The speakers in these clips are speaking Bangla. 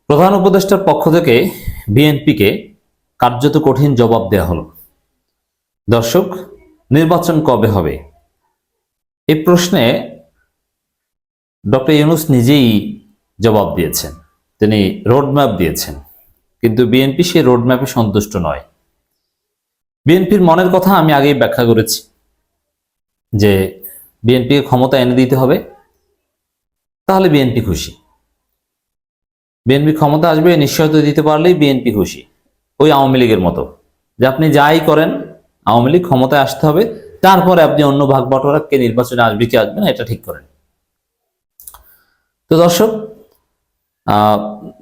প্রধান উপদেষ্টার পক্ষ থেকে বিএনপিকে কার্যত কঠিন জবাব দেওয়া হলো। দর্শক, নির্বাচন কবে হবে এই প্রশ্নে ডক্টর ইউনূস নিজেই জবাব দিয়েছেন। তিনি রোডম্যাপ দিয়েছেন, কিন্তু বিএনপি সেই রোডম্যাপে সন্তুষ্ট নয়। বিএনপির মনের কথা আমি আগেই ব্যাখ্যা করেছি যে বিএনপিকে ক্ষমতা এনে দিতে হবে, তাহলে বিএনপি খুশি। বিএনপি ক্ষমতা আসবে নিশ্চয়তা দিতে পারলেই বিএনপি খুশি। ওই আওয়ামী লীগের মতো যে আপনি যাই করেন, আওয়ামী লীগ ক্ষমতায় আসতে হবে, তারপরে আপনি অন্য ভাগ বাটোয়ারা কে নির্বাচনে আসবে কি আসবে না এটা ঠিক করেন। তো দর্শক,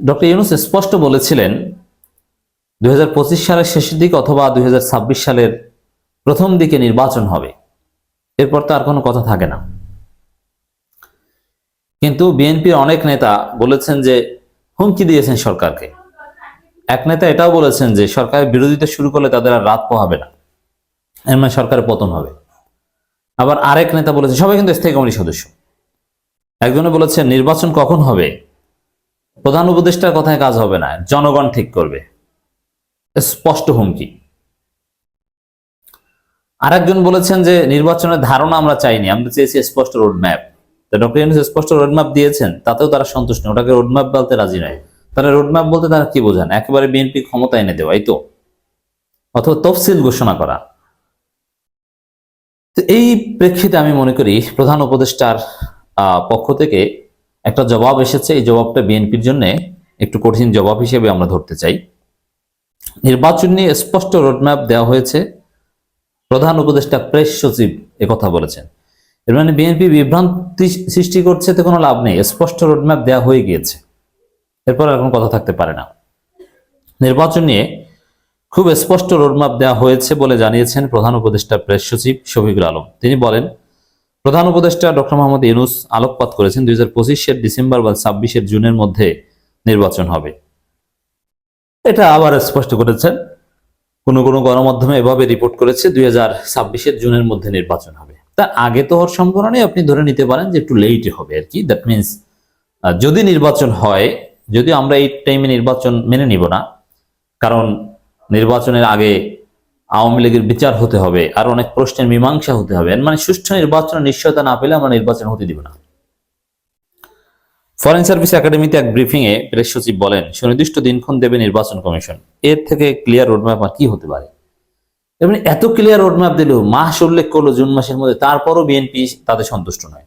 ডক্টর ইউনূস স্পষ্ট বলেছিলেন 2025 সালের শেষের দিকে অথবা 2026 সালের প্রথম দিকে নির্বাচন হবে, এরপর তো আর কোনো কথা থাকে না। কিন্তু বিএনপির অনেক নেতা বলেছেন যে হুমকি দিয়েছেন সরকারকে। এক নেতা এটাও বলেছেন যে সরকারের বিরোধিতা শুরু করলে তাদের আর রাত পোহাবে না, এর মানে সরকারের পতন হবে। আবার আরেক নেতা বলেছে, সবাই কিন্তু স্থায়ী কমিটির সদস্য, একজনে বলেছেন নির্বাচন কখন হবে প্রধান উপদেষ্টার কথায় কাজ হবে না, জনগণ ঠিক করবে। স্পষ্ট হুমকি। আরেকজন বলেছেন যে নির্বাচনের ধারণা আমরা চাইনি, আমরা চেয়েছি স্পষ্ট রোডম্যাপ। ডক্টর ইউনূস স্পষ্ট রোডম্যাপ দিয়েছেন, তাতেও তারা সন্তুষ্ট নয়, ওটাকে রোডম্যাপ বলতে রাজি নয়। তারা রোডম্যাপ বলতে তারা কি বোঝান? একেবারে বিএনপি ক্ষমতা এনে দেওয়া, এই তো, অথবা তফসিল ঘোষণা করা। তো এই প্রেক্ষিতে আমি মনে করি প্রধান উপদেষ্টার পক্ষ থেকে একটা জবাব এসেছে। এই জবাবটা বিএনপির জন্য একটু কঠিন জবাব হিসেবে আমরা ধরতে চাই। নির্বাচন নিয়ে স্পষ্ট রোডম্যাপ দেওয়া হয়েছে, প্রধান উপদেষ্টা প্রেস সচিব একথা বলেছেন। এর মানে বিএনপি বিভ্রান্তি সৃষ্টি করছে, তো কোনো লাভ নেই, স্পষ্ট রোডম্যাপ দেওয়া হয়ে গিয়েছে, এরপর আর কোনো কথা থাকতে পারে না। নির্বাচন নিয়ে খুব স্পষ্ট রোডম্যাপ দেওয়া হয়েছে বলে জানিয়েছেন প্রধান উপদেষ্টা প্রেস সচিব শফিকুল আলম। তিনি বলেন, প্রধান উপদেষ্টা ডক্টর মোহাম্মদ ইউনূস আলোকপাত করেছেন 2025 ডিসেম্বর বা 26 জুনের মধ্যে নির্বাচন হবে। এটা আবার স্পষ্ট করেছেন, কোনো কোনো গণমাধ্যমে এভাবে রিপোর্ট করেছে 2026 জুনের মধ্যে নির্বাচন হবে। তার আগে তো হওয়ার সম্ভাবনা নেই, আপনি ধরে নিতে পারেন যে একটু লেটে হবে আর কি। দ্যাট মিনস যদি নির্বাচন হয়, যদি আমরা এই টাইমে নির্বাচন মেনে নিব না, কারণ নির্বাচনের আগে আওয়ামী লীগের বিচার হতে হবে, আর অনেক প্রশ্নের মীমাংসা হতে হবে, মানে সুষ্ঠু নির্বাচনের নিশ্চয়তা না পেলে আমরা নির্বাচন হতে দিব না। ফরেন সার্ভিস একাডেমিতে এক ব্রিফিং এ প্রেস সচিব বলেন, সুনির্দিষ্ট দিনক্ষণ দেবে নির্বাচন কমিশন, এর থেকে ক্লিয়ার রোডম্যাপ আর কি হতে পারে? এমনি এত ক্লিয়ার রোডম্যাপ দিলেও মাস উল্লেখ করলো জুন মাসের মধ্যে, তারপরও বিএনপি তাদের সন্তুষ্ট নয়।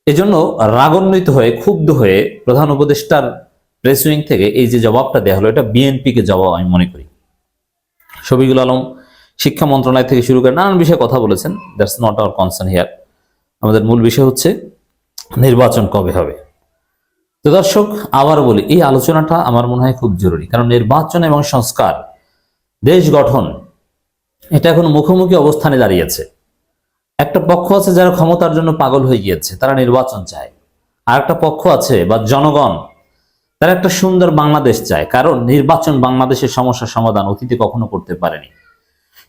এজন্য রাগান্বিত হয়ে, ক্ষুব্ধ হয়ে প্রধান উপদেষ্টার প্রেস উইং থেকে এই যে জবাবটা দেওয়া হলো, এটা বিএনপিকে জবাব আমি মনে করি। শফিকুল আলম শিক্ষা মন্ত্রণালয় থেকে শুরু করে নানান বিষয়ে কথা বলেছেন। That's not our concern here. আমাদের মূল বিষয় হচ্ছে নির্বাচন কবে হবে। তো দর্শক, আবার বলি, এই আলোচনাটা আমার মনে হয় খুব জরুরি, কারণ নির্বাচন এবং সংস্কার, দেশ গঠন, এটা এখন মুখোমুখি অবস্থানে দাঁড়িয়েছে। একটা পক্ষ আছে যারা ক্ষমতার জন্য পাগল হয়ে গিয়েছে, তারা নির্বাচন চায়। আর একটা পক্ষ আছে বা জনগণ, তারা একটা সুন্দর বাংলাদেশ চায়। কারণ নির্বাচন বাংলাদেশের সমস্যার সমাধান অতীতে কখনো করতে পারেনি।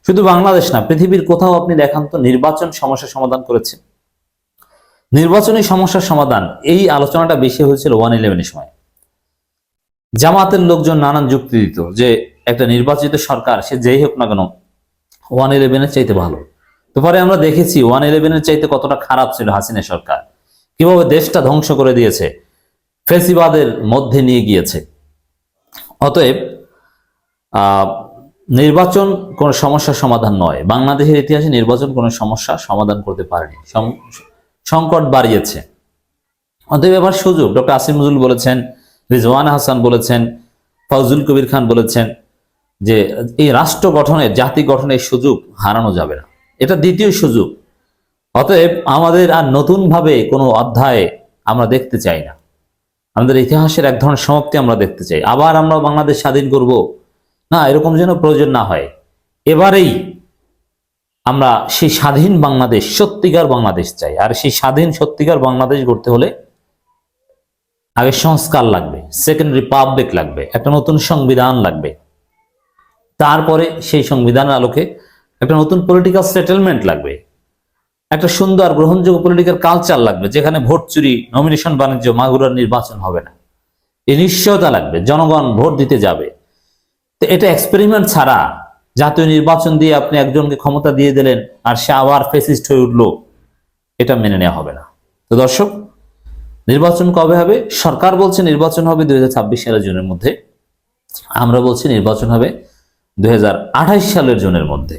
শুধু বাংলাদেশ না, পৃথিবীর কোথাও আপনি দেখান তো নির্বাচন সমস্যার সমাধান করেছে। নির্বাচনী সমস্যার সমাধান, এই আলোচনাটা বেশি হয়েছিল 1/11 সময়। জামাতের লোকজন নানান যুক্তি দিত যে একটা নির্বাচিত সরকার সে যেই হোক না কেন 1/11 চাইতে ভালো। তো পরে আমরা দেখেছি 1/11 চাইতে কতটা খারাপ ছিল হাসিনা সরকার, কিভাবে দেশটা ধ্বংস করে দিয়েছে, ফেসিবাদের মধ্যে নিয়ে গিয়েছে। অতএব নির্বাচন কোন সমস্যার সমাধান নয়। বাংলাদেশের ইতিহাসে নির্বাচন কোন সমস্যা সমাধান করতে পারেনি, সংকট বাড়িয়েছে। অতএব এবার সুযোগ। ডক্টর আসিম নজরুল বলেছেন, রিজওয়ানা হাসান বলেছেন, ফজলুল কবির খান বলেছেন যে এই রাষ্ট্র গঠনের, জাতি গঠনের সুযোগ হারানো যাবে না, এটা দ্বিতীয় সুযোগ। অতএব আমাদের আর নতুন ভাবে কোনো অধ্যায় আমরা দেখতে চাই না, আমাদের ইতিহাসের এক ধরনের সমাপ্তি আমরা দেখতে চাই। আবার আমরা বাংলাদেশ স্বাধীন করব না, এরকম যেন প্রয়োজন না হয়। এবারেই আমরা সেই স্বাধীন বাংলাদেশ, সত্যিকার বাংলাদেশ চাই। আর সেই স্বাধীন সত্যিকার বাংলাদেশ গড়তে হলে আগে সংস্কার লাগবে, সেকেন্ড রিপাবলিক লাগবে, একটা নতুন সংবিধান লাগবে। তারপরে সেই সংবিধানের আলোকে একটা নতুন পলিটিক্যাল সেটেলমেন্ট লাগবে, একটা সুন্দর গ্রহণযোগ্য পলিটিক্যাল কালচার লাগবে, যেখানে ভোট চুরি, নমিনেশন বাণিজ্য, মাগুরার নির্বাচন হবে না। এই নিশ্চয়তা লাগবে, জনগণ ভোট দিতে যাবে। তো এটা এক্সপেরিমেন্ট ছাড়া জাতীয় নির্বাচন দিয়ে আপনি একজনকে ক্ষমতা দিয়ে দিলেন আর সে আবার ফেসিস্ট হয়ে উঠলো, এটা মেনে নেওয়া হবে না। তো দর্শক, নির্বাচন কবে হবে? সরকার বলছে নির্বাচন হবে 2026 সালের জুনের মধ্যে, আমরা বলছি নির্বাচন হবে 2028 সালের জুনের মধ্যে।